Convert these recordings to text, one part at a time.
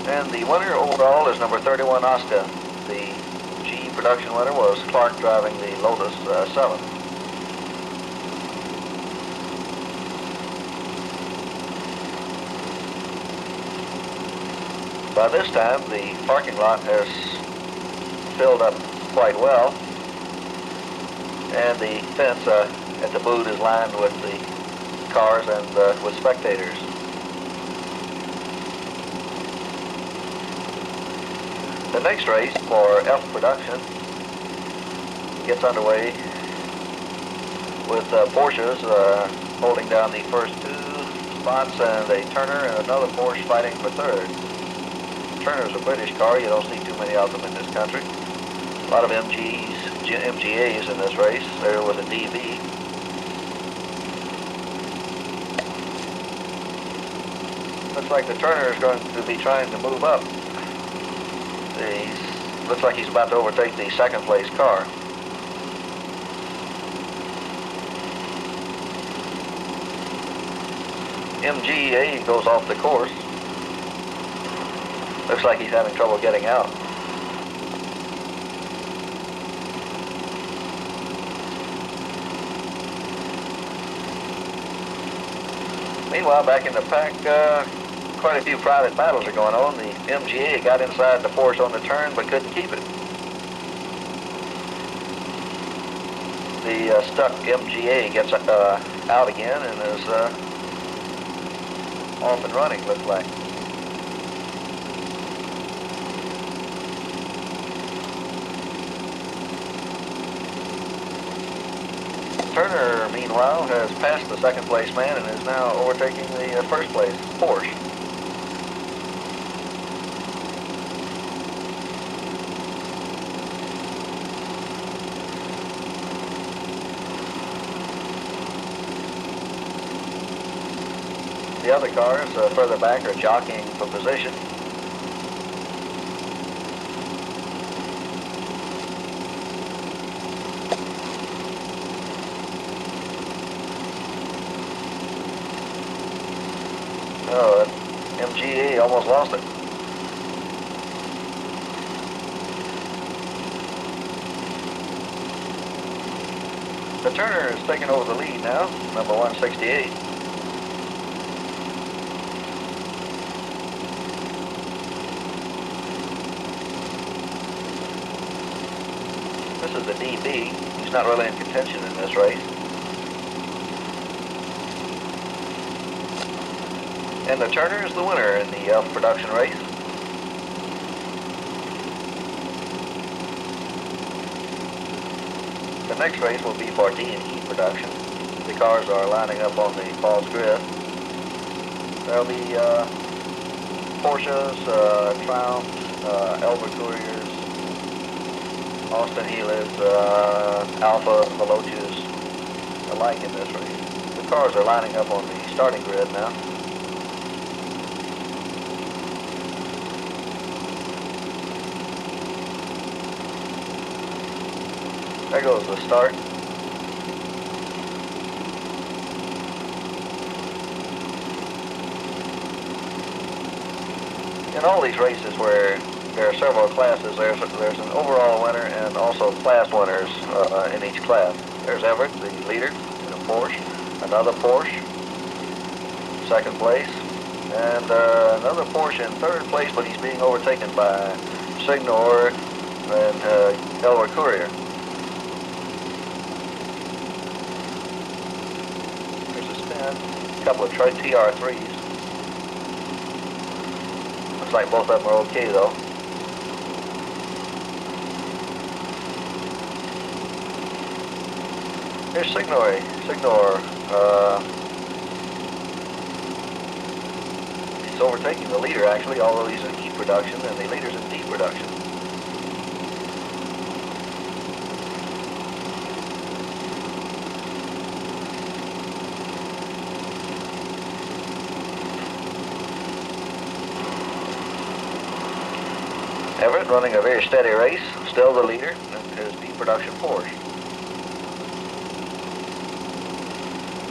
And the winner overall is number 31, Oscar. The G production winner was Clark driving the Lotus 7. By this time, the parking lot has filled up quite well, and the fence at the boot is lined with the cars and with spectators. The next race for F production gets underway with Porsches holding down the first two spots, and a Turner and another Porsche fighting for third. Turner's a British car. You don't see too many of them in this country. A lot of MGAs in this race. There was a DB. Looks like the Turner is going to be trying to move up. Looks like he's about to overtake the second place car. MGA goes off the course. Looks like he's having trouble getting out. Meanwhile, back in the pack, quite a few private battles are going on. The MGA got inside the Porsche on the turn but couldn't keep it. The stuck MGA gets out again and is off and running, looks like. Turner, meanwhile, has passed the second place man and is now overtaking the first place Porsche. The other cars further back are jockeying for position. Oh, MGA almost lost it. The Turner is taking over the lead now, number 168. This is the DB. He's not really in contention in this race. And the Turner is the winner in the F production race. The next race will be for D and E production. The cars are lining up on the false grid. There'll be Porsches, Triumphs, Elva Couriers, Austin Healers, Alfa Veloces alike in this race. The cars are lining up on the starting grid now. There goes the start. In all these races where there are several classes, there's an overall winner and also class winners in each class. There's Everett, the leader, in a Porsche, another Porsche, second place, and another Porsche in third place, but he's being overtaken by Signor and Elva Courier. A couple of TR3s. Looks like both of them are okay though. Here's Signor. He's overtaking the leader actually, although he's in E production and the leader's in D production. Everett running a very steady race, still the leader in his D production Porsche.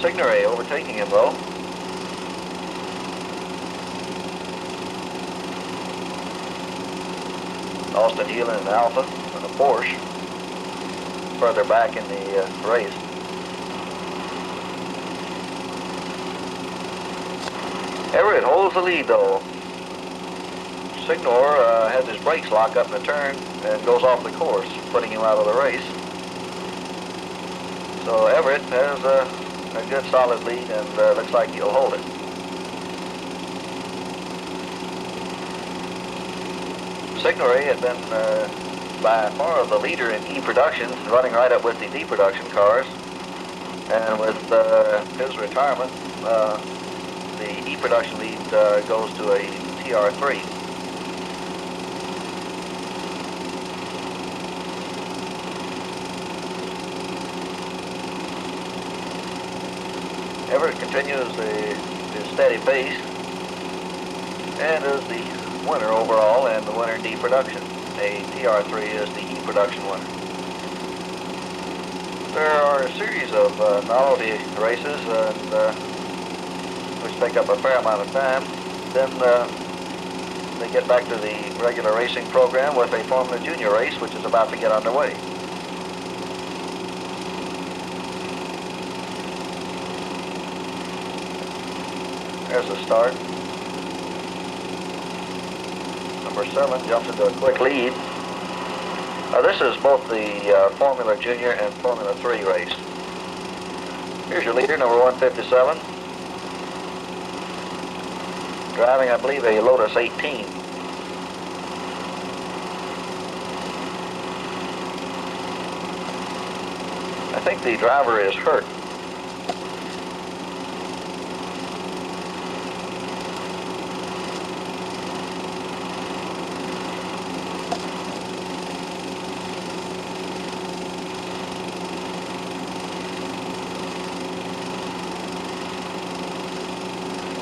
Signoret overtaking him though. Austin Healin and Alpha, and a Porsche further back in the race. Everett holds the lead though. Signor has his brakes locked up in the turn and goes off the course, putting him out of the race. So Everett has a good solid lead and looks like he'll hold it. Signory had been by far the leader in E production, running right up with the D production cars. And with his retirement, the E production lead goes to a TR3. Everett continues his steady pace and is the winner overall and the winner in D production. A TR3 is the E production winner. There are a series of novelty races which take up a fair amount of time. Then they get back to the regular racing program with a Formula Junior race which is about to get underway. There's the start. Number 7 jumps into a quick lead. This is both the Formula Junior and Formula 3 race. Here's your leader, number 157. Driving, I believe, a Lotus 18. I think the driver is hurt.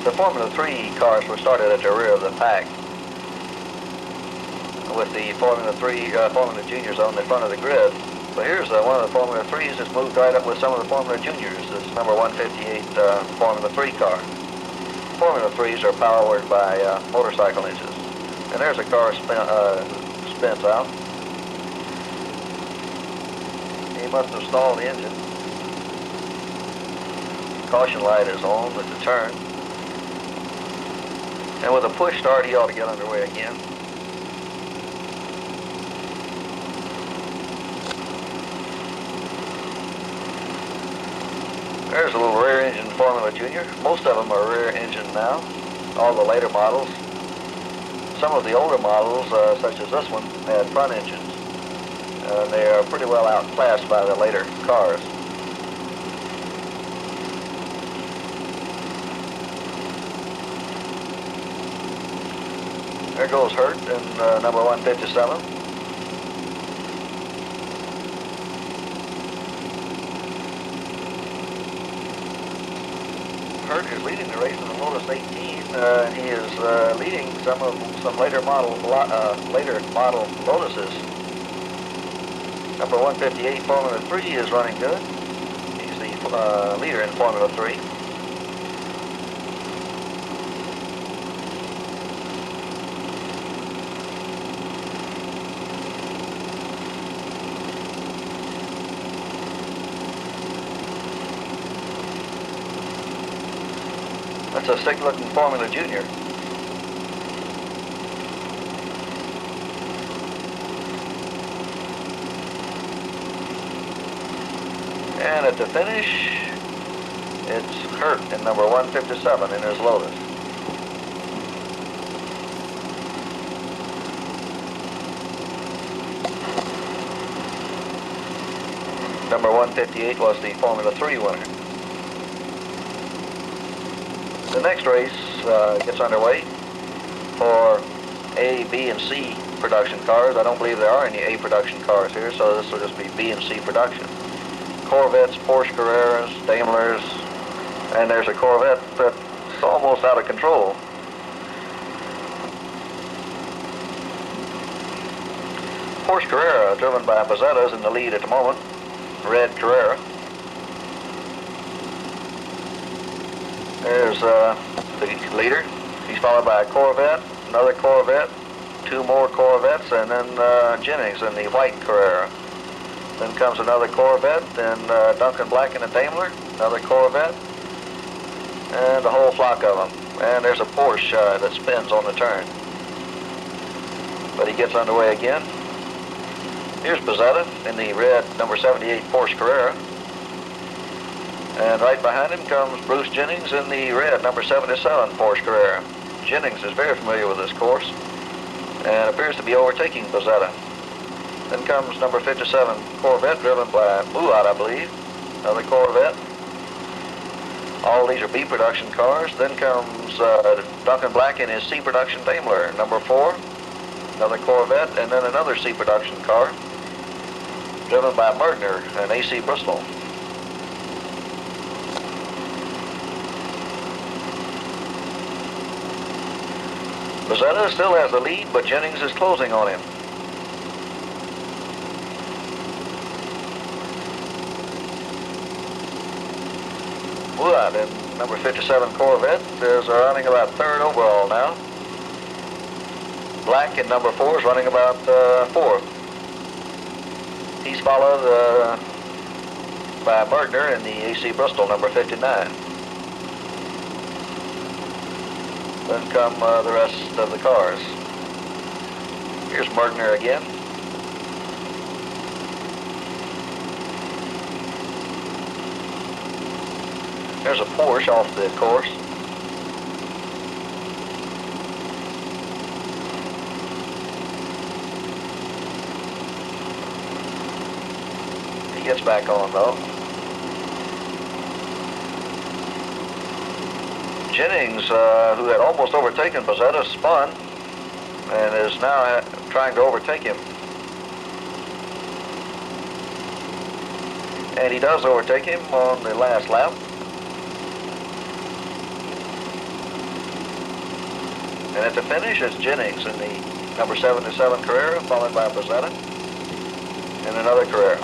The Formula 3 cars were started at the rear of the pack, with the Formula 3, Formula Juniors on the front of the grid. So here's one of the Formula 3s that's moved right up with some of the Formula Juniors. This is number 158 Formula 3 car. Formula 3s are powered by motorcycle engines. And there's a car spins out. He must have stalled the engine. Caution light is on with the turn. And with a push start, he ought to get underway again. There's a little rear engine Formula Junior. Most of them are rear engine now, all the later models. Some of the older models, such as this one, had front engines. They are pretty well outclassed by the later cars. There goes Hurt in number 157. Hurt is leading the race in the Lotus 18. He is leading some later model Lotuses. Number 158 Formula 3 is running good. He's the leader in Formula 3. That's a sick-looking Formula Junior. And at the finish, it's Hurt in number 157 in his Lotus. Number 158 was the Formula 3 winner. The next race gets underway for A, B, and C production cars. I don't believe there are any A production cars here, so this will just be B and C production. Corvettes, Porsche Carreras, Daimlers, and there's a Corvette that's almost out of control. Porsche Carrera, driven by Bezettas, in the lead at the moment. Red Carrera. There's the leader. He's followed by a Corvette, another Corvette, 2 more Corvettes, and then Jennings in the white Carrera. Then comes another Corvette, then Duncan Black in a Daimler, another Corvette, and a whole flock of them. And there's a Porsche that spins on the turn. But he gets underway again. Here's Bezzetta in the red number 78 Porsche Carrera. And right behind him comes Bruce Jennings in the red number 77 Porsche Carrera. Jennings is very familiar with this course and appears to be overtaking Bezzetta. Then comes number 57 Corvette driven by Muad, I believe. Another Corvette. All these are B production cars. Then comes Duncan Black in his C production Daimler, number 4. Another Corvette, and then another C production car driven by Mergner and AC Bristol. Bezzetta still has the lead, but Jennings is closing on him. Wood in number 57 Corvette is running about 3rd overall now. Black in number 4 is running about 4th. He's followed by Mergner in the AC Bristol number 59. Then come the rest of the cars. Here's Mergner again. There's a Porsche off the course. He gets back on though. Jennings, who had almost overtaken Bezzetta, spun and is now trying to overtake him. And he does overtake him on the last lap. And at the finish, it's Jennings in the number 77 Carrera, followed by Bezzetta in another Carrera.